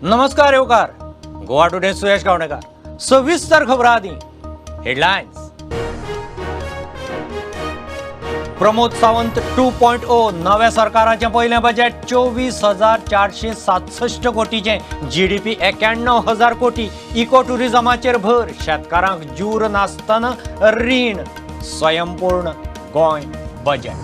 नमस्कार येवकार. गोवा टुडे सुयश गावणेकार. सविस्तर खबरां आदी हेडलायन्स. प्रमोद सावंत 2.0 नव्या सरकाराचे पयलें बजेट 24,467 कोटीचे. GDP 91,000 कोटी. इको टुरिझमाचेर भर. शेतकारांक जूर नासतना रीण. स्वयंपूर्ण गोंय बजेट.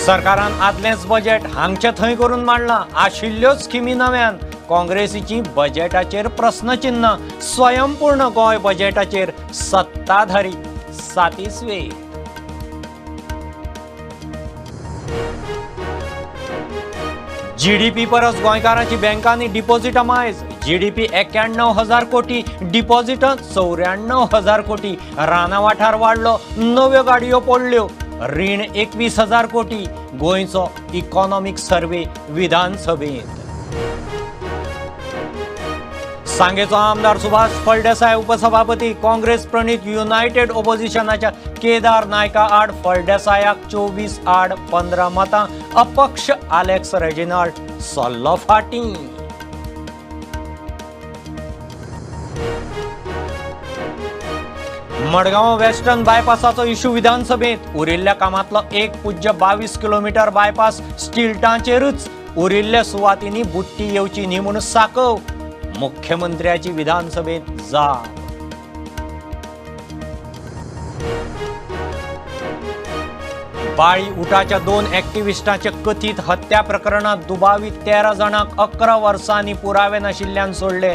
सरकारान आदलेंच बजेट हांगचे थंय करून मांडलां. आशिल्ल्यो स्किमी नव्यान. काँग्रेसीची बजेटाचेर प्रस्नचिन्ह. स्वयंपूर्ण गोंय बजेटाचेर सत्ताधारी सातीसवे. GDP परस गोंयकारांची बँकांनी डिपॉझिटां मायज. GDP 91,000 कोटी. डिपॉझिट 94,000 कोटी. रानां वाठार वाडलो. नव्यो गाडयो पडल्यो. रीण 21,000 कोटी. गोंयचो इकॉनॉमिक सर्वे विधानसभेत. सांगेचो आमदार सुभाष फळदेसाय उपसभापती. काँग्रेस प्रणीत युनायटेड ऑपोजिशनाच्या केदार नायका आड फळदेसायाक 24 आड 15 मतां. अपक्ष आलेक्स रेजिनाल्ड सल्लो फाटी. मडगांव वेस्टर्न बायपासाचो इशू विधानसभेत. उरिल्ल्या कामांतलो 1.22 किलोमीटर बायपास स्टिल्टांचेरूच. उरिल्ल्या सुवातींनी बुट्टी येवची न्ही म्हूण साकव. मुख्यमंत्र्याची विधानसभेत जाप. बाळी उठाच्या 2 एक्टिव्हिस्टांचे कथीत हत्या प्रकरणात दुबावित 13 जाणांक 11 वर्सांनी पुरावे नाशिल्ल्यान सोडले.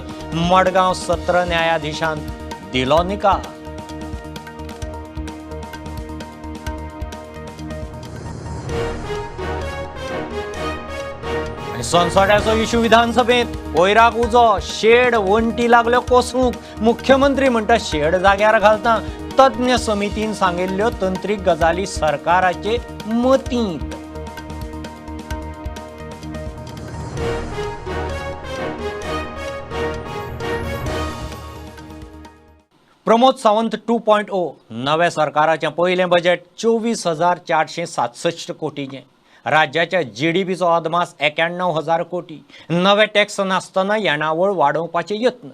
मडगांव सत्र न्यायाधीशान दिलो निकाल. संसदाचो इशू विधानसभेत. कोयराक उजो. शेड वण्टी लागल्यो कोसळूंक. मुख्यमंत्री म्हणटा शेड जाग्यार घालता. तज्ञ समितीन सांगिल्ल्यो तंत्रीक गजाली सरकाराचे मतींत. प्रमोद सावंत 2.0 नव्या सरकाराचें पयलें बजेट 24,467 कोटीचें. राज्याच्या GDPचो अदमास 91,000 कोटी. नवे टॅक्स नासतना येणावळ वाडोवपाचे यत्न.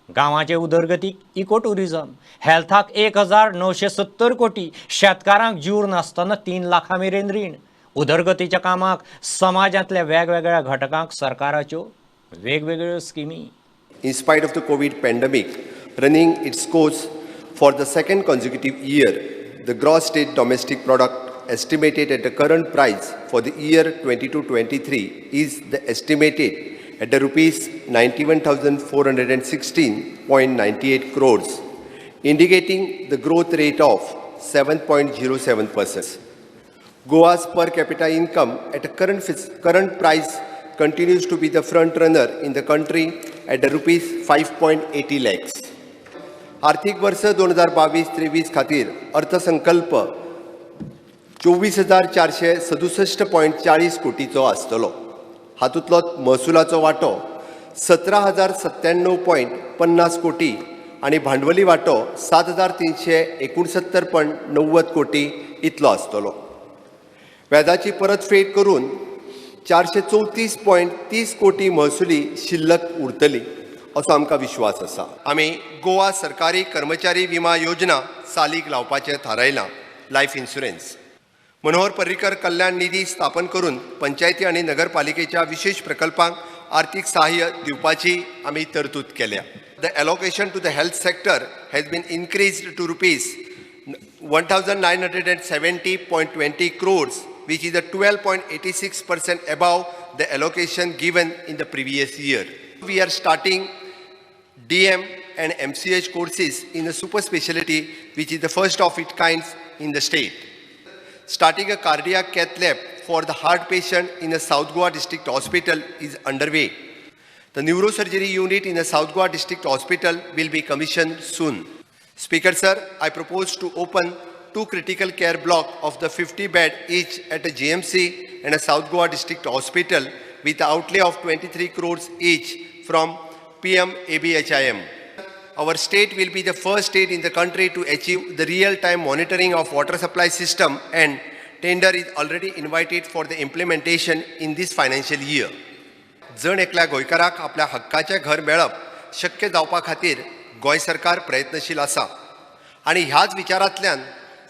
गांवाचे उदरगतीक इको टुरिझम. हेल्थाक 1,970 कोटी. शेतकारांक जूर नासतना 3 लाखां मेरेन रीण. उदरगतीच्या कामाक समाजांतल्या वेगवेगळ्या घटकांक सरकाराच्यो वेगवेगळ्यो स्किमी. In spite of the COVID pandemic running its course for the second consecutive year, the gross state domestic product estimated at the current price for the year 22-23 is the estimated at the rupees 91,416.98 crores, indicating the growth rate of 7.07%. Goa's per capita income at the current price continues to be the front runner in the country at the rupees 5.80 lakhs. आर्थिक वर्ष 2022-23 खातीर अर्थसंकल्प 24,467.40 कोटीचो आसतलो. हातूंतलो महसुलाचो वांटो 17,097.50 कोटी आनी भांडवली वांटो 7,369.90 कोटी इतलो आसतलो. व्याजाची परतफेड करून 434.30 कोटी महसुली शिल्लक उरतली असो आमकां विश्वास आसा. आमी गोवा सरकारी कर्मचारी विमा योजना चालीक लावपाचें थारायलां. Life insurance. मनोहर पर्रीकर कल्याण निधी स्थापन करून पंचायती आणि नगरपालिकेच्या विशेष प्रकल्पांक आर्थिक सहाय्य दिवपाची आमी तरतूद केल्या. The allocation to the health sector has been increased to rupees 1,970.20 crores, which is a 12.86% above the allocation given in the previous year. We are starting DM and MCH courses in the super specialty, which is the first of its kinds in the state. Starting a cardiac cath lab for the heart patient in the South Goa District Hospital is underway. The neurosurgery unit in the South Goa District Hospital will be commissioned soon. Speaker sir, I propose to open 2 critical care block of the 50 bed each at a GMC and a South Goa District Hospital with the outlay of 23 crores each from PM ABHIM. Our state will be the first state in the country to achieve the real-time monitoring of water supply system and tender is already invited for the implementation in this financial year. जण एकल्या गोंयकाराक आपल्या हक्काचें घर मेळप शक्य जावपा खातीर गोंय सरकार प्रयत्नशील आसा आनी ह्याच विचारांतल्यान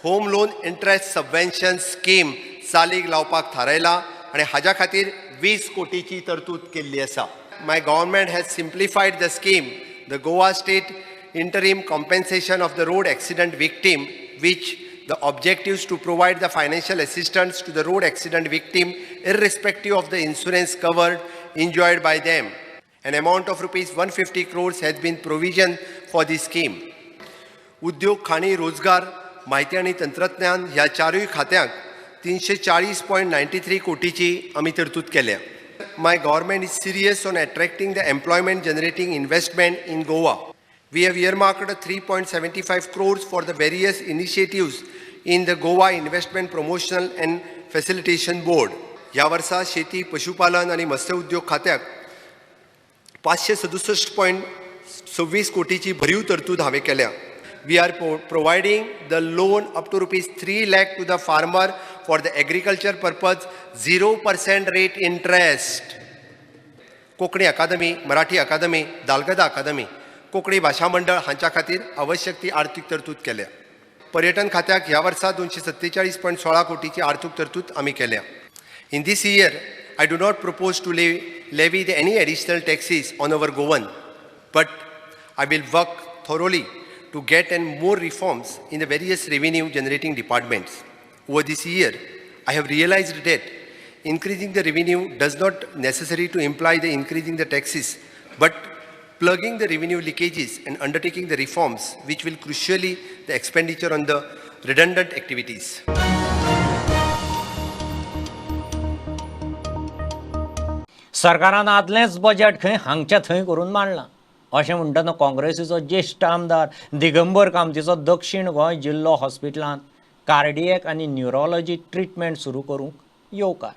home loan interest subvention scheme चालीक लावपाक थारायला आनी हाज्या खातीर 20 कोटीची तरतूद केल्ली आसा. My government has simplified the scheme, the Goa State Interim Compensation of the Road Accident Victim, which the objective is to provide the financial assistance to the road accident victim irrespective of the insurance covered enjoyed by them. An amount of rupees 150 crores has been provisioned for this scheme. उद्योग खाणी रोजगार माहिती आणि तंत्रज्ञान ह्या चारूय खात्यांक 340.93 कोटीची आमी तरतूद केल्या. My government is serious on attracting the employment generating investment in Goa. We have earmarked 3.75 crores for the various initiatives in the Goa Investment Promotional and Facilitation Board. ह्या वर्सा शेती पशुपालन आणि मत्स्य उद्योग खात्याक 567.26 कोटीची भरीव तरतूद हांवें केल्या. We are providing the loan up to rupees 3 lakh to the farmer for the agriculture purpose, 0% rate interest. Konkani अकादमी, मराठी अकादमी, दालगदा अकादमी, कोंकणी भाशा मंडळ हांच्या खातीर आवश्यक ती आर्थीक तरतूद केल्या. पर्यटन खात्याक ह्या वर्सा 247.16 कोटीची आर्थीक तरतूद आमी केल्या. In this year, I do not propose to levy any additional taxes on our Goan, but I will work thoroughly to get in more reforms in the various revenue generating departments. Over this year, I have realized that increasing the revenue does not necessarily to imply the increasing the taxes, but plugging the revenue leakages and undertaking the reforms which will crucially the expenditure on the redundant activities. सरकारान आदलेंच budget खंय हांगच्या थंय करून मांडलां अशें म्हणटना काँग्रेसीचो ज्येश्ठ आमदार दिगंबर कामतीचो दक्षिण गोंय जिल्लो हॉस्पिटलांत कार्डियक आनी न्युरोलॉजी ट्रिटमेंट सुरू करूंक येवकार.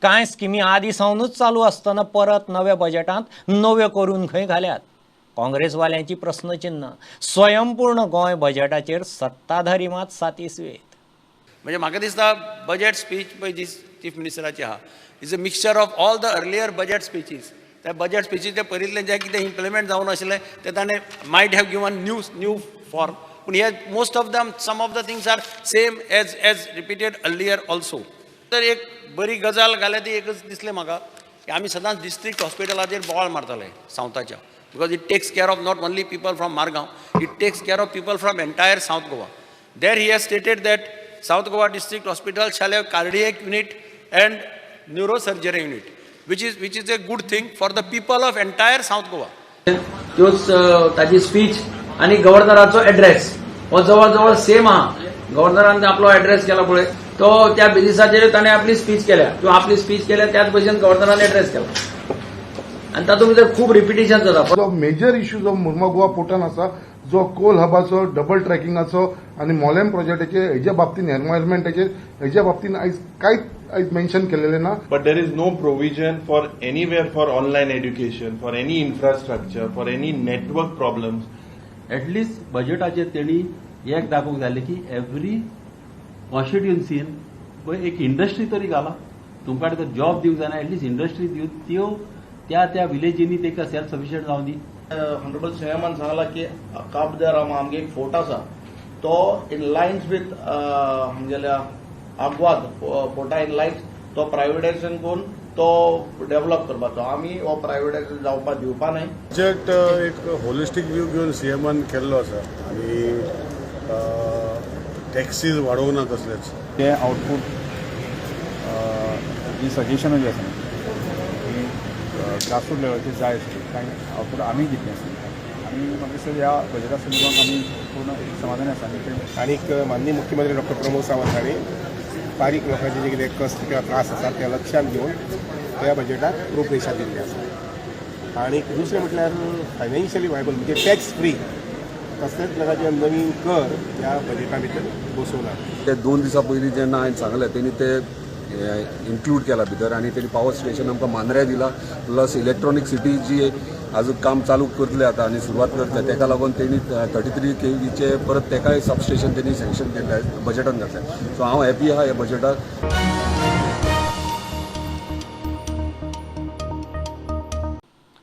कांय स्किमी आदीं सावनूच चालू आसतना परत नव्या बजेटांत नव्यो करून खंय घाल्यात. काँग्रेसवाल्यांची प्रस्नचिन्नां. स्वयंपूर्ण गोंय बजेटाचेर सत्ताधारी मात सातिस्वेत. म्हणजे म्हाका दिसता बजेट स्पीच पळय जी चीफ मिनिस्टराची आहा is a mixture of all the earlier budget speeches. त्या बजेट स्पीचीचे पयलींतलें जें कितें इम्प्लिमेंट जावन आशिल्लें तें ताणें might have given new form, पूण हे most of them some of the things are same as repeated earlier also. तर एक बरी गजाल घाल्या ती एकच दिसलें म्हाका की आमी सदांच डिस्ट्रिक्ट हॉस्पिटलाचेर बोवाळ मारताले सावथाच्या, because it takes care of not only people from Margao, it takes care of people from entire south Goa. There he has stated that south Goa district hospital shall have cardiac unit and neurosurgery unit, which is a good thing for the people of entire South Goa. त्योच ताची speech आणि गव्हर्नराचो address हो जवळ जवळ same आहा. गव्हर्नरान आपलो address केला पळय तो त्या बेसिसाचेर ताणें आपली स्पीच केल्या किंवा आपली स्पीच केल्या त्याच भशेन गव्हर्नरान एड्रेस केला आनी तातूंत भितर खूब रिपिटेशन जाता. जो मेजर इश्यू जो मुर्मगांवा पोर्टान आसा जो कोल हबाचो डबल ट्रॅकिंगाचो आनी मोलेम प्रोजेक्टाचे हेच्या बाबतीन एनवायरमेंटाचे हेच्या बाबतीन आयज कांयच आयज मेन्शन केलेलें ना. But there is no provision for anywhere for online education, for any infrastructure, for any network problems. At least बजेटाचेर तेणी एक दाखोवंक जाय की एवरी कॉन्स्टिट्युएन्सीन पळय एक इंडस्ट्री तरी घाला. तुमकां आतां जॉब दिवंक जायना, एटलीस्ट इंडस्ट्री दिवन त्यो त्या विलेजींनी ताका सेल्फ सफिशियंट जावन दी. ऑनरेबल चेयरमॅन सांगला की काबदार आमगे एक फोर्ट आसा तो in Lions with म्हणजेल्या Aguada फोर्टा in Lions तो प्रायवेटायझेशन करून तो डेव्हलप करपाचो. आमी हो प्रायवेटायझेशन जावपाक दिवपा न्हय. प्रोजेक्ट एक होलिस्टीक व्यू घेवन सीएमान केल्लो आसा आनी टॅक्सीज वाडोवंक ना कसलेच. ते आउटपूट जी सजेशनां जी आसा ती ग्रासरूट लेवलाचेर जाय आसली कांय आउटपूट आमी दितले आसा आनी म्हाका दिसता ह्या बजेटा संदर्भात आमी पूर्ण समाधानी आसा. आनीक माननीय मुख्यमंत्री डॉक्टर प्रमोद सावंत हांणी बारीक लोकांचे जे कितें कश्ट किंवा त्रास आसा ते लक्षांत घेवन त्या बजेटाक रूपरेषा दिल्ली आसा. आनी दुसरें म्हटल्यार फायनान्शियली वायबल म्हणजे टॅक्स फ्री कसलेच प्रकारचे नवीन कर ह्या बजेटा भितर बसोवना. ते 2 दिसां पयलीं जेन्ना हांवें सांगलें तेणी ते इन्क्लूड केला भितर आनी तेणी पावर स्टेशन आमकां मांद्र्या दिला प्लस इलेक्ट्रॉनीक सिटी जी आजूक काम चालू करतले आता आनी सुरवात करतले तेका लागून तेणी 33 KVचे परत तेकाय सबस्टेशन तेणी सँक्शन केल्ले बजेटान घातले. सो हांव हॅपी आहा ह्या बजेटाक.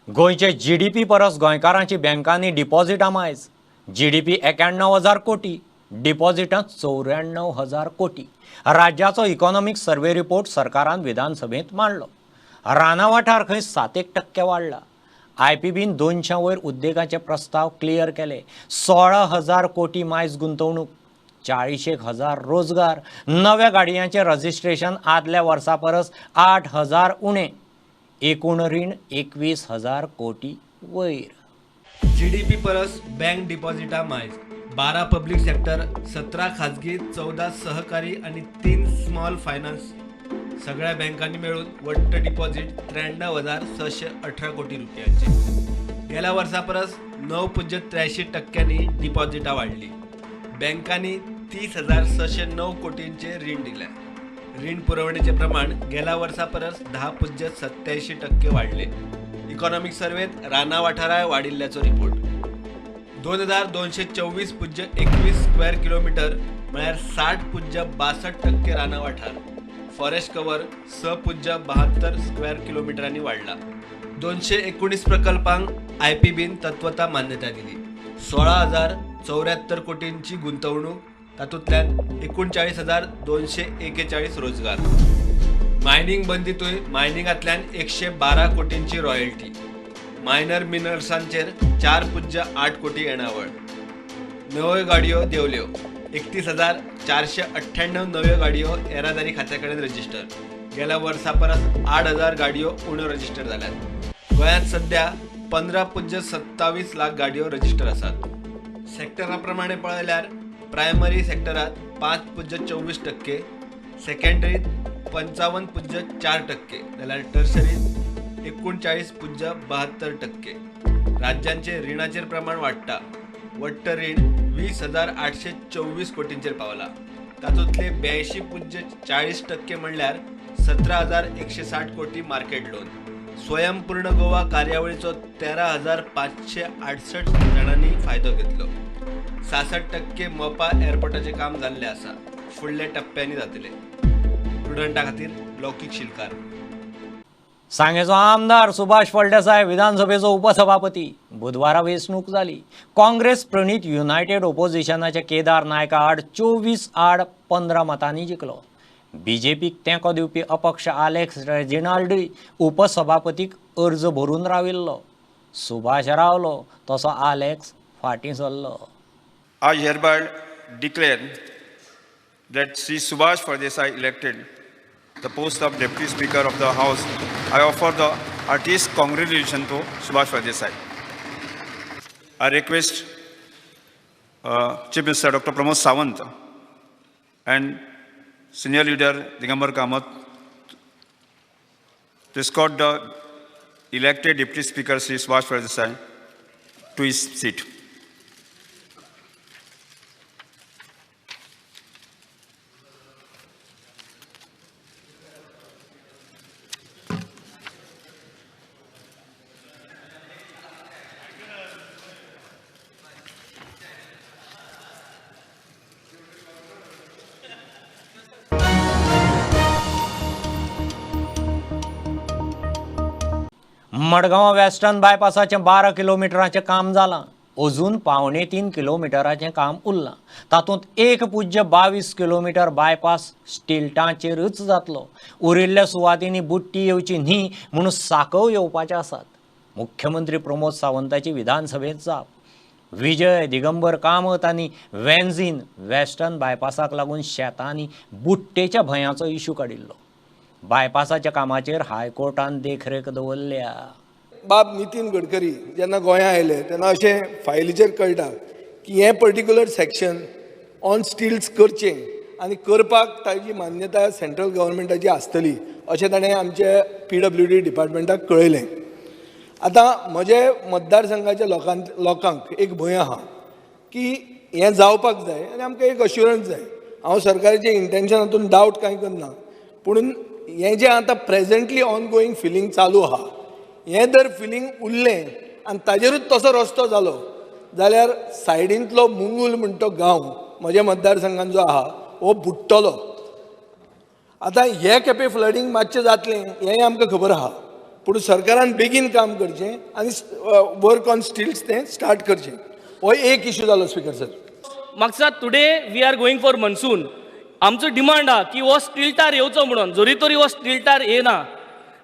गोंयचे GDP परस गोंयकारांची बँकांनी डिपॉझिटां मायज. GDP 91,000 कोटी, डिपॉझिटां 94,000 कोटी. राज्याचो इकॉनॉमिक सर्वे रिपोर्ट सरकारान विधानसभेत मांडलो. राना वाठार खंय 7% वाडला. IPBन 200 वयर उद्देगाचे प्रस्ताव क्लियर केले. 16,000 कोटी मायज गुंतवणूक, 40,000 रोजगार. नव्या गाडयांचे रजिस्ट्रेशन आदल्या वर्सा परस 8,000 उणे. एकूण रीण 21,000 कोटी वयर. GDP परस बँक डिपॉझिटां मायज. 12 पब्लिक सेक्टर, 17 खाजगी, 14 सहकारी आणि 3 स्मॉल फायनान्स. सगळ्या बँकांनी मिळून वट्ट डिपॉझिट 93,618 कोटी रुपयांचे. गेल्या वर्सा परस 9.83% डिपॉझिटां वाढली. बँकांनी 30,609 कोटींचे रीण दिले. रीण पुरवण्याचे प्रमाण गेल्या वर्सा परस 10.87% वाढले. इकॉनॉमिक सर्वेत राना वाठाराय वाडिल्ल्याचो रिपोर्ट. 2224.21 स्क्वेअर किलोमीटर म्हळ्यार 60.62% राना वाठार. फॉरेस्ट कव्हर 6.72 स्क्वेअर किलोमिटरांनी वाढला. 219 प्रकल्पांक IPBन तत्वता मान्यता दिली. 16,074 कोटींची गुंतवणूक, तातूंतल्यान 39,241 रोजगार. मायनिंग बंदीतूय मायनिंगांतल्यान 112 कोटींची रॉयल्टी. मायनर मिनरल्सांचेर 4.8 कोटी येणावळ. नव्यो गाडयो देंवल्यो. 31,498 नव्यो गाडयो येरादारी खात्या कडेन रजिस्टर. गेल्या वर्सा परस 8,000 गाडयो उण्यो रजिस्टर जाल्यात. गोंयांत सध्या 15.27 लाख गाडयो रजिस्टर आसात. सेक्टरा प्रमाणे पळयल्यार प्रायमरी सेक्टरात 5.24%, सेकंडरीत 55.4%, जाल्यार टर्शरीत 39.72%. राज्यांचे रिणाचेर प्रमाण वाडटा. वट्ट रीण 20,824 कोटींचेर पावला. तातूंतले 82.40% म्हणल्यार 17,160 कोटी मार्केट लोन. स्वयंपूर्ण गोवा कार्यावळीचो 13,568 जाणांनी फायदो घेतलो. 66% मोपा एअरपोर्टाचे काम जाल्ले आसा. फुडल्या टप्प्यांनी जातले. स्टुडंटा खातीर लौकीक शिलकार. सांगेचो आमदार सुभाष फळदेसाय विधानसभेचो उपसभापती. बुधवारा वेंचणूक जाली. काँग्रेस प्रणीत युनायटेड ओपोजिशनाचे केदार नायका आड 24 आड 15 मतांनी जिखलो. BJPक तेंको दिवपी अपक्ष आलेक्स रेजिनाल्डूय उपसभापतीक अर्ज भरून राविल्लो. सुभाष रावलो तसो आलेक्स फाटीं सरलो. I hereby declare that Sri Subhash Faldesai elected the post of Deputy Speaker of the House. I offer the heartiest congratulations to Subhash Faldesai. I request Chief Minister Dr. Pramod Sawant and Senior Leader Digambar Kamath to escort the elected Deputy Speaker Sri Subhash Faldesai to his seat. Madgaon western बायपासाचे 12 किलोमिटराचें काम जालां. अजून 3.25 किलोमिटराचें काम उरलां. तातूंत 1.22 kilometre bypass स्टिल्टांचेरच जातलो. उरिल्ल्या सुवातींनी बुट्टी येवची न्ही म्हणून साकव येवपाचे आसात. मुख्यमंत्री प्रमोद सावंताची विधानसभेत जाप. विजय दिगंबर कामत आनी वेन्झीन वेस्टर्न बायपासाक लागून शेतांनी बुट्टेच्या भंयाचो इशू काडिल्लो. बायपासाच्या कामाचेर हायकोर्टान देखरेख दवरल्या. बाब नितीन गडकरी जेन्ना गोंयांत आयले तेन्ना अशें फायलीचेर कळटा की हें पर्टिक्युलर सेक्शन ऑन स्टिल्स करचें आनी करपाक ताची मान्यताय सेंट्रल गव्हर्मेंटाची आसतली अशें ताणें आमचे PWD डिपार्टमेंटाक कळयलें. आतां म्हजे मतदारसंघाच्या लोकांक एक भंय आहा की हें जावपाक जाय आनी आमकां एक अश्युरन्स जाय. हांव सरकाराचें इंटेन्शन हातूंत डावट कांय करना, पूण हें जें आतां प्रेझेंटली ऑन गोईंग फिलींग चालू आहा हें जर फिलींग उरलें आनी ताजेरूच तसो रस्तो जालो जाल्यार सायडींतलो मुंगूल म्हणटा तो गांव म्हज्या मतदारसंघान जो आहा हो बुडटलो. आतां हे खेपे फ्लडींग मातशें जातलें हेंय आमकां खबर आहा, पूण सरकारान बेगीन काम करचें आनी वर्क ऑन स्टिल्स तें स्टार्ट करचें. हो एक इश्यू जालो स्पीकर सर. म्हाका दिसता today we are going for monsoon. आमचो डिमांड आहा की हो स्टिल्टार येवचो म्हणून. जरी तरी हो स्टिल्टार येना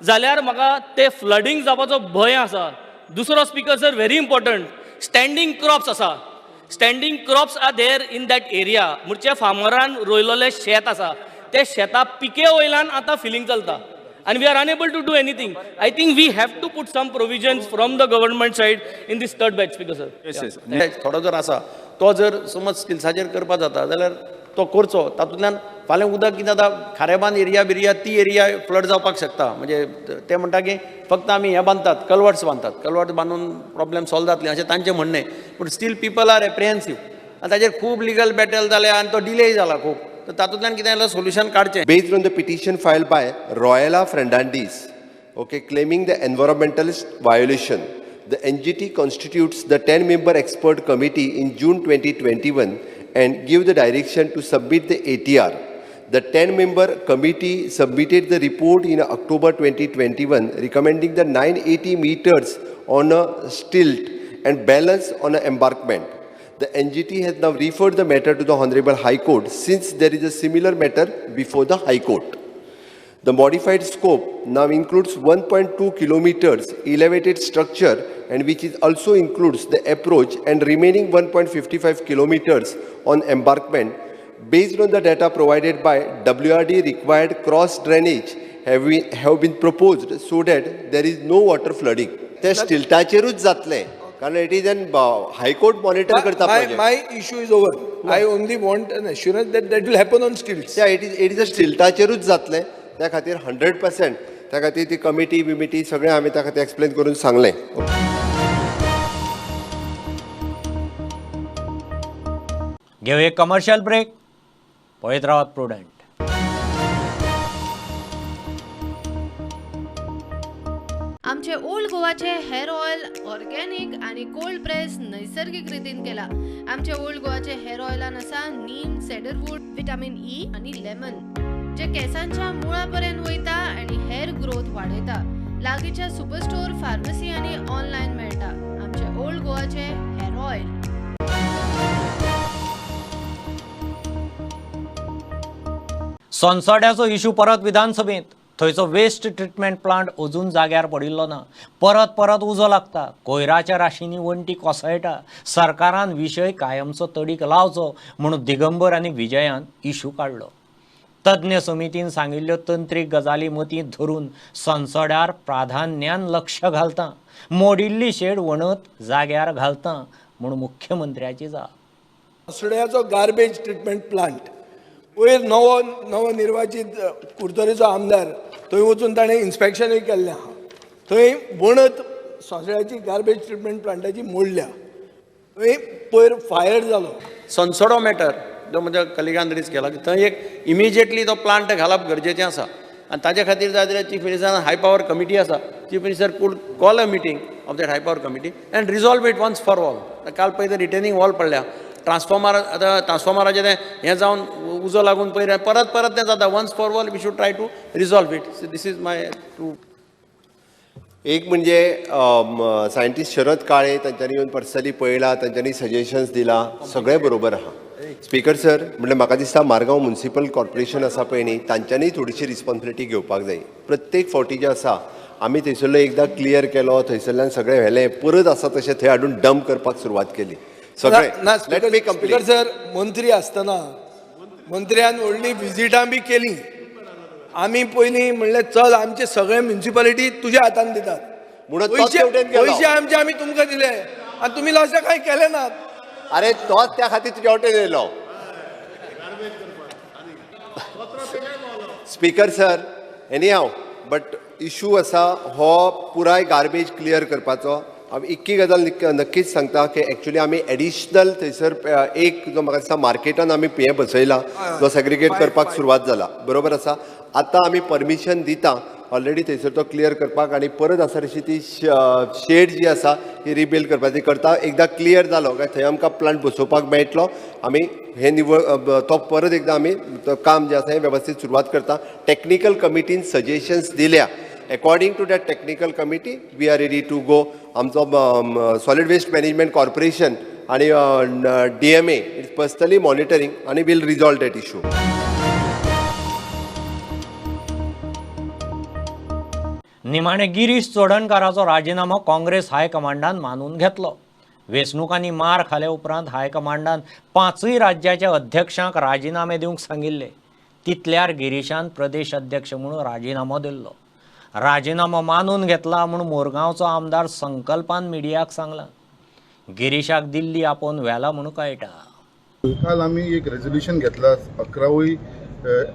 जाल्यार म्हाका ते फ्लडींग जावपाचो भंय आसा. दुसरो speaker sir very important, standing crops आसा. Standing crops are there in that area. म्हणचे फार्मरान रोयलोलें शेत आसा ते शेता पिके वयल्यान आतां फिलिंग चलता and we are unable to do anything. I think we have to put some provisions from the government side in this third batch, speaker sir. Yes. थोडो जर आसा तो जर समज स्किल्साचेर करपा जाता जाल्यार तो करचो. तातूंतल्यान फाल्यां उदक कितें जाता खारेबांद एरिया बिरिया ती एरिया फ्लड जावपाक शकता. म्हणजे ते म्हणटा की फक्त आमी हे बांदतात कल्वर्ट्स बांदून प्रॉब्लेम सॉल्व जातले अशें तांचें म्हणणें. पूण स्टील पीपल आर एप्रिहेन्सीव आनी ताचेर खूब लिगल बॅटल जाल्या आनी तो डिले जाला खूब. तातूंतल्यान कितें जाल्यार सोल्युशन काडचें. Based on the petition filed by Royala Fernandez, claiming the environmentalist violation, the NGT constitutes the 10-member expert committee in June 2021 and give the direction to submit the ATR. The 10-member committee submitted the report in October 2021, recommending the 980 meters on a stilt and balance on an embankment. The NGT has now referred the matter to the Honorable High Court since there is a similar matter before the High Court. The modified scope now includes 1.2 kilometers elevated structure and which is also includes the approach and remaining 1.55 kilometers on embankment. Based on the data provided by WRD, required cross drainage have been proposed so that there is no water flooding. ते स्टिल्टाचेरूच जातले कारण it is an high court monitor करता. My issue is over. I only want an assurance that that will happen on stilts. It is a स्टिल्टाचेरूच जातले. त्या खातीर 100% त्या खातीर ती कमिटी सगळें आमी त्या खातीर एक्सप्लेन करून सांगलें. घेऊ एक कमर्शियल ब्रेक. पळयत रावत प्रुडंट. आमचे ओल्ड गोवाचे हेअर ऑयल ऑर्गॅनिक आणि कोल्ड प्रेस नैसर्गिक रितीन केला. आमचे ओल्ड गोवाचे हेअर ऑयलान आसा नीम, सेडरवूड, विटामिन ई आणि लेमन जे केसांच्या मुळापर्यंत वयता आणि हेअर ग्रोथ वाडयता. लागींच्या सुपरस्टोर, फार्मसी आणि ऑनलाईन मेळटा. आमचे ओल्ड गोवाचे हेअर ऑयल. संसड्याचो इश्यू परत विधानसभेत. थंयचो वेस्ट ट्रिटमेंट प्लांट अजून जाग्यार पडिल्लो ना. परत उजो लागता. कोयराच्या राशींनी वण्टी कोसळटा. सरकारान विशय कायमचो तडीक लावचो म्हणून दिगंबर आनी विजयान इश्यू काडलो. तज्ञ समितीन सांगिल्ल्यो तंत्रीक गजाली मतींत धरून संसड्यार प्राधान्यान लक्ष घालता. मोडिल्ली शेड वणत जाग्यार घालता म्हणून मुख्यमंत्र्याची जाप. संसड्याचो गार्बेज ट्रिटमेंट प्लांट वयर नवो निर्वाचित कुडतरेचो आमदार थंय वचून ताणें इन्स्पेक्शनूय केल्लें आहा. थंय वणत संसड्याची गार्बेज ट्रिटमेंट प्लांटाची मोडल्या. थंय पयर फायर जालो. संसडो मॅटर जो म्हज्या कलिगान रिलीज केला की थंय एक इमिजिएटली तो प्लांट घालप गरजेचें आसा आनी ताचे खातीर जाय जाल्यार चीफ मिनिस्टरान हाय पावर कमिटी आसा. Chief minister could call a meeting of that high power committee and resolve it once for all. काल पळय ते रिटेनिंग वॉल पडल्या. ट्रान्सफॉर्मराचें तें हें जावन उजो लागून पयर परत तें जाता. Once for all we should try to resolve it. This is my two. एक म्हणजे सायंटिस्ट शरद काळे तांच्यांनी येवन पर्सनली पळयला, तांच्यांनी सजेशन्स दिला, सगळें बरोबर आहा. स्पीकर सर म्हणजे म्हाका दिसता मारगांव म्युनिसिपल कॉर्पोरेशन आसा पळय न्ही तांच्यांनी थोडीशी रिस्पॉन्सिबिलिटी घेवपाक जाय. प्रत्येक फावटी जे आसा आमी थंयसरलो एकदां क्लियर केलो, थंयसरल्यान सगळें व्हेलें, परत आसा तशें थंय हाडून डंप करपाक सुरवात केली. स्पीकर सर मंत्री आसतना मंत्र्यान व्हडली विजिटां बी केली. आमी पयलीं म्हणलें चल आमचे सगळे म्युनिसिपालिटी तुज्या हातान दितात. पयशे आमचे आमी तुमकां दिले आनी तुमी अशें कांय केलें नात. अरे तोच त्या खातीर तुज्या वाटेन येयलो. स्पीकर सर एनी हांव बट इश्यू आसा हो पुराय गार्बेज क्लियर करपाचो. हांव इक्की गजाल नक्कीच सांगता की एक्चुली आमी एडिशनल थंयसर एक जो म्हाका दिसता मार्केटान आमी बसयला जो सेग्रिगेट करपाक सुरवात जाला. बरोबर आसा. आतां आमी परमिशन दिता ऑलरेडी थंयसर तो क्लियर करपाक आनी परत आसा तशी ती शेड जी आसा ही रिबिल्ड करपाची करता. एकदां क्लियर जालो काय थंय आमकां प्लांट बसोवपाक मेळटलो. आमी हे तो परत एकदां आमी काम जे आसा हें वेवस्थीत सुरवात करता. टेक्निकल कमिटीन सजेशन्स दिल्या. According to that technical committee, we are ready to go. आमचो Solid Waste Management Corporation आणि DMA is personally monitoring and will resolve that issue. निमाणे गिरीश चोडणकाराचो राजिनामो काँग्रेस हायकमांडान मानून घेतलो. वेंचणुकांनी मार खाल्या उपरांत हायकमांडान 5 राज्याच्या अध्यक्षांक राजिनामे दिवंक सांगिल्ले. तितल्यार गिरीशान प्रदेश अध्यक्ष म्हणून राजिनामो दिल्लो. राजिनामो मानून घेतला म्हणून मोरगांवचो आमदार संकल्पान मिडियाक सांगला. गिरीशाक दिल्ली आपोवन व्हेला म्हणून कळटा. काल आमी एक रेझोल्युशन घेतला 11वूय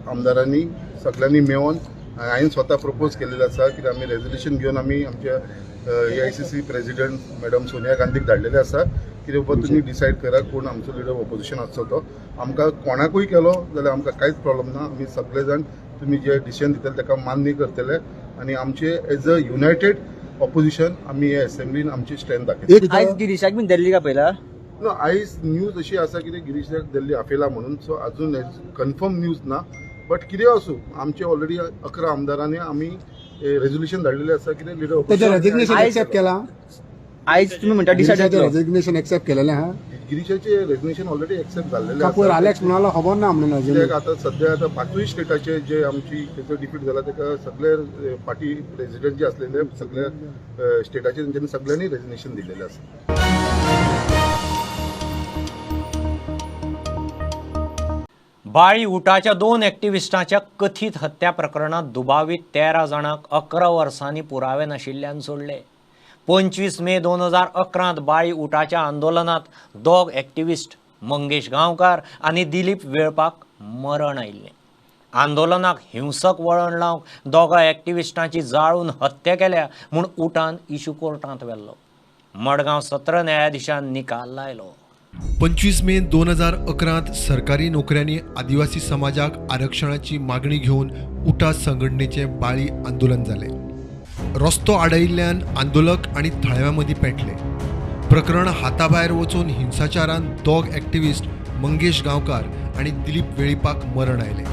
आमदारांनी सगळ्यांनी मेळून. हांवें स्वता प्रपोज केलेलें आसा की आमी रेझोल्युशन घेवन आमी आमच्या AICC प्रेसिडेंट मॅडम सोनिया गांधीक धाडलेलें आसा की बाबा तुमी डिसायड करा कोण आमचो लिडर ऑपोजिशन आसचो तो. आमकां कोणाकूय केलो जाल्यार आमकां कांयच प्रॉब्लेम ना. आमी सगळे जाण तुमी जे डिसिजन दितले ताका मान्य करतले आणि आमचे एज अ युनायटेड ऑपोजिशन आमी हे असेंब्लीन आमची स्ट्रेंथ दाखयता. आयज गिरीशाक बीन दिल्ली का पयला? नो, आयज न्यूज अशी आसा की गिरीशाक दिल्ली आपयला म्हणून. सो अजून कन्फर्म न्यूज ना. बट कितें आसूं आमचे ऑलरेडी 11 आमदारांनी आमी रेझोल्युशन धाडलेलें आसा की लिडर रेजिग्नेशन एक्सेप्ट केला. आयज तुम्ही म्हणटा डिसायड रेजिग्नेशन एक्सेप्ट केलेलें हा. गिरीशाचे रेजिग्नेशन ऑलरेडी एक्सेप्ट झालेले कापूर आलेक्स म्हणाला खबर ना म्हणून आता सध्या आता 5 स्टेटाचे जे आमची त्याचं डिफीट झाला ताका सगळे पार्टी प्रेसिडेंट जे असलेले सगळ्या स्टेटाचे त्यांनी सगळ्यांनी रेजिग्नेशन दिलेले आसा. बाळी उटाच्या 2 एक्टिविस्टांच्या कथीत हत्या प्रकरणात दुबावीत 13 जाणांक 11 वर्सांनी पुरावे नाशिल्ल्यान सोडले. 25 मे 2011 बाळी उटाच्या आंदोलनात 2 एक्टिविस्ट मंगेश गांवकार आणि दिलीप वेळपाक मरण आयिल्लें. आंदोलनाक हिंसक वळण लावंक 2 एक्टिविस्टांची जाळून हत्या केल्या म्हूण उटान इशू कोर्टांत व्हेल्लो. मडगांव सत्र न्यायाधीशान निकाल लायलो. 25 मे 2011 सरकारी नोकऱ्यांनी आदिवासी समाजाक आरक्षणाची मागणी घेऊन उटा संघटनेचे बाळी आंदोलन झाले. रस्तो आडयिल्ल्यान आंदोलक आणि थळव्यामदीं पेटले. प्रकरण हाताबाहेर वचून हिंसाचारान 2 एक्टिविस्ट मंगेश गांवकार आणि दिलीप वेळीपाक मरण आयले.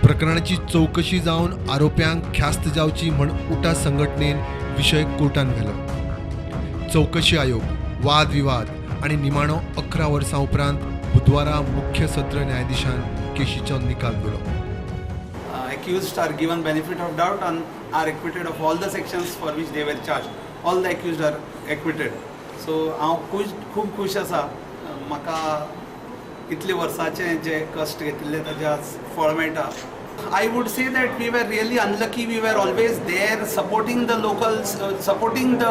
प्रकरणाची चौकशी जावन आरोप्यांक ख्यास्त जावची म्हण उटा संघटनेन विशय कोर्टान व्हेलो. चौकशी आयोग, वाद विवाद आणि निमाणो 11 वर्सां उपरांत बुधवारा मुख्य सत्र न्यायाधीशान केशीचो निकाल दिलो. Accused are given benefit of doubt and are acquitted of all the sections for which they were charged. All the accused are acquitted. So हांव खूब खुश आसा. म्हाका इतले वर्साचे जे कश्ट घेतिल्ले ताचे आज फळ मेळटा. I would say that we were really unlucky. We were always there supporting the locals, supporting the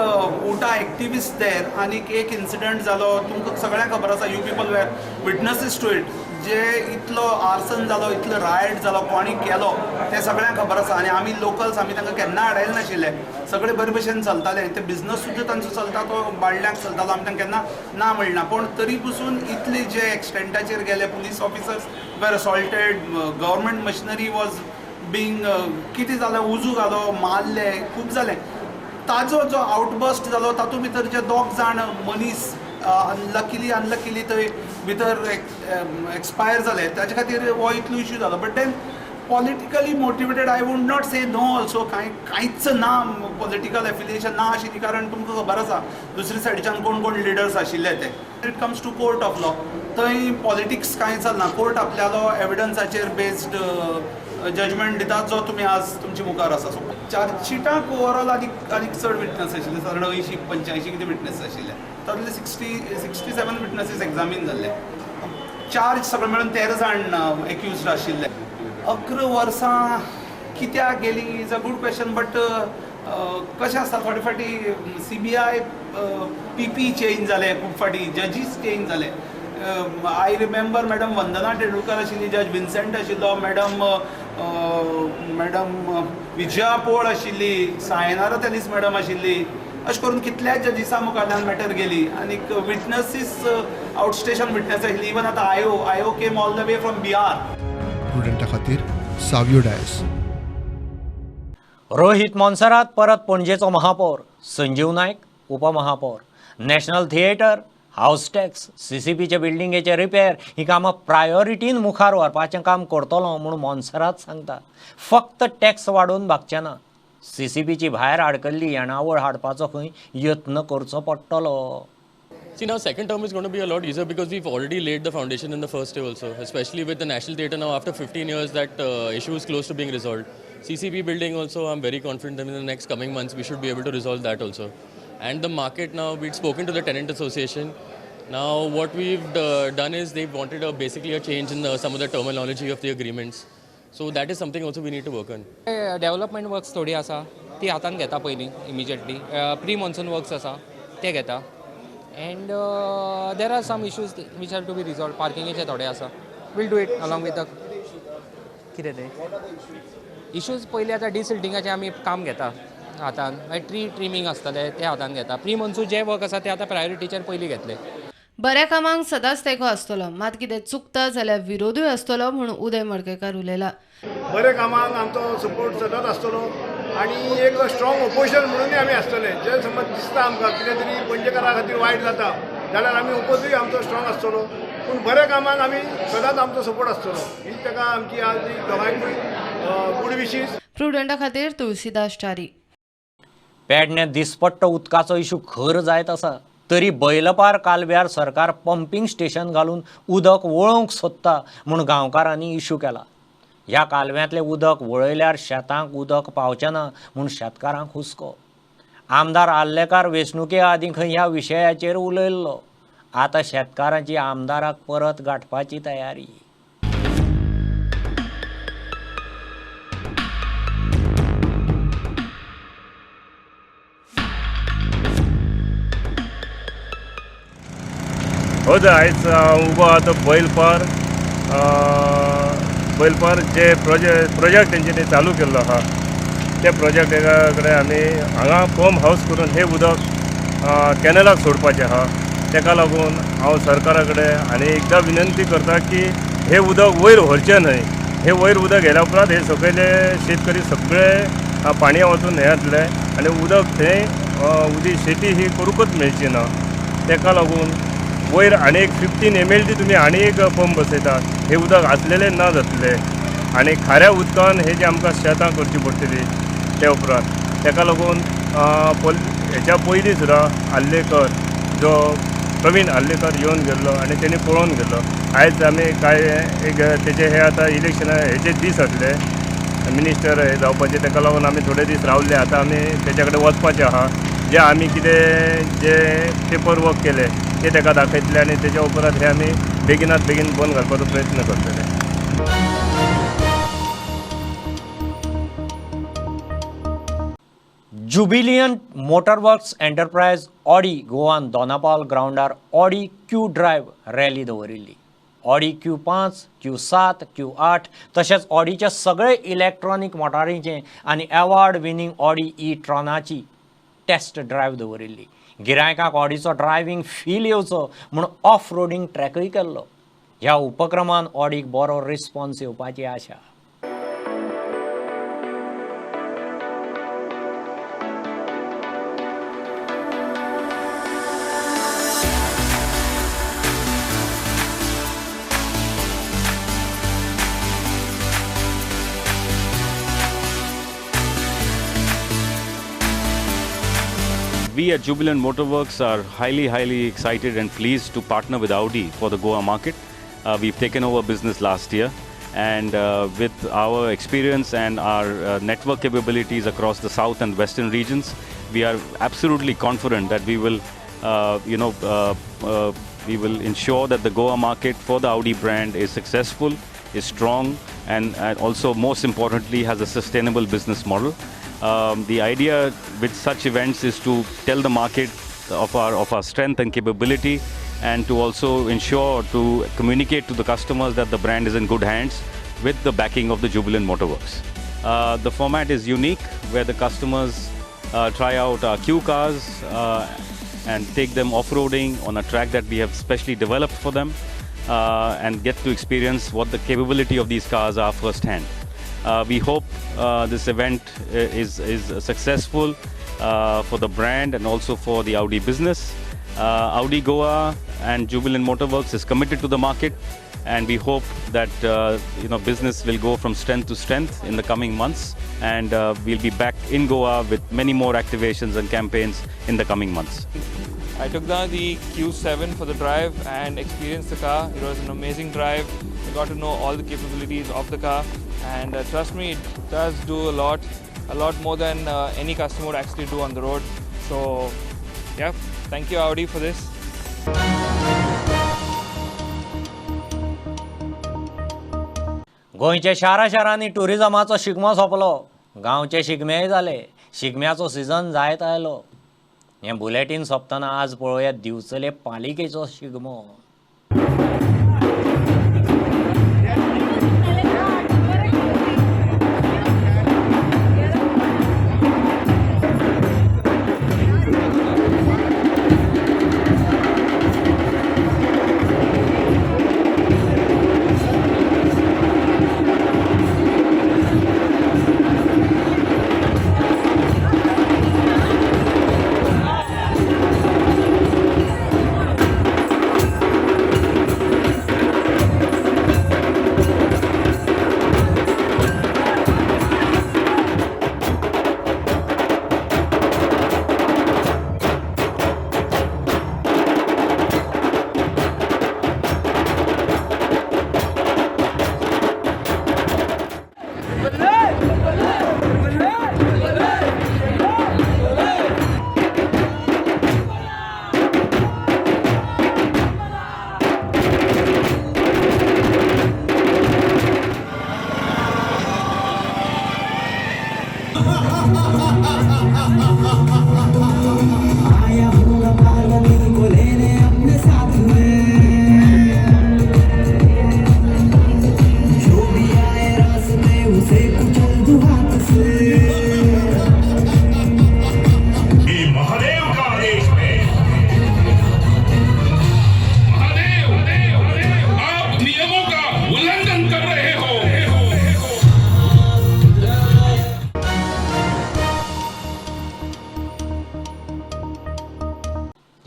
UTA activists there. आणि एक incident जालो, तुमकां सगळ्यांक खबर आसा, you people were witnesses to it. जे इतलो आर्सन जालो, इतलो रायट जालो, कोणी केलो ते सगळ्यांक खबर आसा. आनी आमी लोकल्स आमी तांकां केन्ना आडायले नाशिल्ले. सगळे बरे भशेन चलताले. ते बिझनस सुद्दां तांचो चलता तो बाळल्यांक चलतालो. आमी तांकां केन्ना ना म्हणना. पूण तरी पसून इतले जे एक्सटेंटाचेर गेले, पुलीस ऑफिसर्स वर assaulted, government machinery was being कितें जालें, उजू घालो, मारले, खूब जालें. ताजो जो आउटबस्ट जालो तातूंत भितर जे 2 जाण मनीस अनलकिली थंय भितर एक्सपायर जाले. ताचे खातीर हो इतलो इश्यू जालो. But then politically motivated I would not say no also. कांयच ना, पॉलिटिकल एफिलिएशन ना आशिल्ली. कारण तुमकां खबर आसा दुसरे सायडीच्यान कोण कोण लिडर्स आशिल्ले ते. It comes to court of law. थंय पॉलिटिक्स कांय चलना. कोर्ट आपल्यालो एविडन्साचेर बेस्ड जजमेंट दितात जो तुमी आज तुमचे मुखार आसा. सो चार्जशिटाक ओवरऑल आनीक चड विटनस आशिल्ले. सादारण 80-85 कितें विटनस आशिल्ले. तातूंतले 67 विटनसीस एग्जामीन जाल्ले. चार्ज सगळे मेळून 13 जाण एक्युज्ड आशिल्ले. 11 वर्सां कित्याक गेली is a good question. But कशें आसता, थोडे फाटी CBI PP चेंज जाले, खूब फाटी जजीस चेंज जाले. आय रिमेंबर मॅडम वंदना टेंडुलकर आशिल्ली, जज विन्सेंट आशिल्लो, मॅडम विजया पोळ आशिल्ली, सायनारा तेलीस मॅडम आशिल्ली. अशें करून कितल्याच जजीसा मुखारल्यान मॅटर गेली. आनीक विटनसीस आउटस्टेशन विटनस आशिल्ली. इवन आतां आयो came all the way from Bihar. प्रुडंटा खातीर सावियो डायस. रोहित मोन्सरात परत पणजेचो महापौर, संजीव नायक उपमहापौर, नॅशनल थिएटर, हाऊस टॅक्स, CCPचे बिल्डिंगेचे रिपेर ही कामां प्रायोरिटीन मुखार व्हरपाचें काम करतलो म्हूण मोन्सरात सांगता. फक्त टॅक्स वाडोवन भागचे ना, CCPची भायर आडकल्ली येणावळ हाडपाचो खंय यत्न करचो पडटलो. See, now second term is going to be a lot easier because we've already laid the foundation in the first day also, especially with the National Theatre now after 15 years that issue is close to being resolved. CCP building also, I'm very confident that in the next coming months we should be able to resolve that also. And the market now, we'd spoken to the tenant association. Now what we've done is they've wanted basically a change in some of the terminology of the agreements. So that is something also we need to work on. Development works थोडी आसा ती हातान घेता पयलीं immediately. Pre-monsoon works आसा ते घेता. And there are some issues which have to be resolved. Parkingचे थोडे आसा. We'll do it along with the कितें ते issues. पयलीं आतां डिसिल्टिंगाचें आमी काम घेता हातान. ट्री ट्रिमींग आसतलें ते हातान घेता. प्री मॉन्सून जे वर्क आसा ते आतां प्रायोरिटीचेर पयलीं घेतले. बऱ्या कामांक सदांच तेंको आसतलो, मात कितें चुकता जाल्यार विरोधूय आसतलो म्हणून उदय मडकयकार उलयला. बरे कामांक आमचो सपोर्ट सदांच आसतलो आनी एक स्ट्रॉंग ओपोजिशन म्हणूनय आमी आसतले. जे समज दिसता आमकां कितें तरी पणजेकारा खातीर वायट जाता जाल्यार आमी ओपोजूय आमचो स्ट्रॉंग आसतलो. पूण बऱ्या कामांक आमी सदांच आमचो सपोर्ट आसतलो. ही ताका आमची आज दोगांयकूय गूड विशीस. प्रुडंटा खातीर तुळशीदास च्यारी. पेडणे दिसपट्ट उदकाचो इशू खर जायत आसा तरी बैलपार कालव्यार सरकार पंपिंग स्टेशन घालून उदक वळोवंक सोदता म्हूण गांवकारांनी इशू केला. ह्या कालव्यांतलें उदक वळयल्यार शेतांक उदक पावचें ना म्हूण शेतकारांक हुस्को. आमदार आल्लेकार वेंचणुके आदीं खंय ह्या विशयाचेर उलयल्लो. आतां शेतकारांची आमदाराक परत गांठपाची तयारी. आयज उबो आहा बैलपार जे प्रोजेक्ट तेंच्यांनी चालू केल्लो आहा त्या प्रोजेक्टा कडेन आमी हांगा पंप हावस करून हे उदक कॅनलाक सोडपाचें आहा. ताका लागून हांव सरकारा कडेन आनी एकदां विनंती करता की हे उदक वयर व्हरचें न्हय. हे वयर उदक गेल्या उपरांत हे सगळे शेतकरी सगळे पाणया वचून हे जातले आनी उदक थंय उदी शेती ही करूंकच मेळची ना. ताका लागून वयर आनी एक 15 ml तुमी आनी एक पंप बसयतात. हे उदक आसलेलें ना जातले आनी खाऱ्या उदकान हे जे आमकां शेतां करची पडटली ते उपरांत. ताका लागून हेच्या पयलीं सुद्दां आल्लेकर जो प्रवीण आल्लेकर येवन गेल्लो आनी तेणी पळोवन गेल्लो. आयज आमी काय एक तेचे हे आतां इलेक्शना हेचे दीस आसले मिनिस्टर हे जावपाचे ताका लागून आमी थोडे दीस रावले. आतां आमी तेच्या कडेन वचपाचे आहा. जे आमी कितें जे पेपर वर्क केले ते ताका दाखयतले आनी तेच्या उपरांत हे आमी बेगिनात बेगीन बंद घालपाचो प्रयत्न करतले. जुबिलियन मोटरवर्क्स एंटरप्राइज ऑडी गोवान दोनापावल ग्राउंडार ऑडी Q ड्रायव्ह रॅली दवरिल्ली. ऑडी Q5, Q7, Q8 तशेंच ऑडीचे सगळे इलेक्ट्रॉनीक मोटारींचे आनी अवॉर्ड विनींग ऑडी ई-ट्रॉनाची टेस्ट ड्रायव्ह दवरिल्ली. गिरायकांक ऑडीचो ड्रायव्हिंग फील येवचो म्हूण ऑफ रोडींग ट्रॅकय केल्लो. ह्या उपक्रमान ऑडीक बरो रिस्पॉन्स येवपाची आशा. We at Jubilant Motorworks are highly excited and pleased to partner with Audi for the Goa market. We've taken over business last year, and with our experience and our network capabilities across the south and western regions, we are absolutely confident that we will, we will ensure that the Goa market for the Audi brand is successful, is strong, and also most importantly has a sustainable business model. The idea with such events is to tell the market of our strength and capability, and to also ensure to communicate to the customers that the brand is in good hands with the backing of the Jubilant Motorworks. The format is unique, where the customers try out our Q cars and take them off-roading on a track that we have specially developed for them, and get to experience what the capability of these cars are firsthand. We hope this event is successful for the brand and also for the Audi business. Audi Goa and Jubilant Motorworks is committed to the market, and we hope that business will go from strength to strength in the coming months, and we'll be back in Goa with many more activations and campaigns in the coming months. I took down the Q7 for the drive and experienced the car. It was an amazing drive. I got to know all the capabilities of the car, and trust me, it does do a lot more than any customer would actually do on the road. So yeah, thank you Audi for this. गोंयच्या शारांनी टुरिजमाचो शिगमो सोंपलो. गांवचे शिगमेय जाले. शिगम्याचो season जायत आयलो. हें bulletin सोंपतना आज पळोवया दिवचले पालिकेचो शिगमो.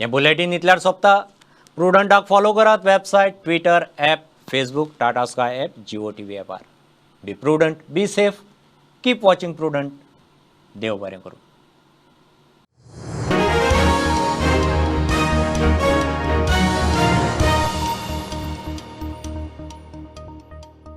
हे बुलेटीन इतल्यार सोंपता. प्रुडंटाक फॉलो करात. Website, Twitter, app, Facebook, Tata sky app, Jio TV ॲपार. Be Prudent, be safe, keep watching Prudent. देव बरें करूं.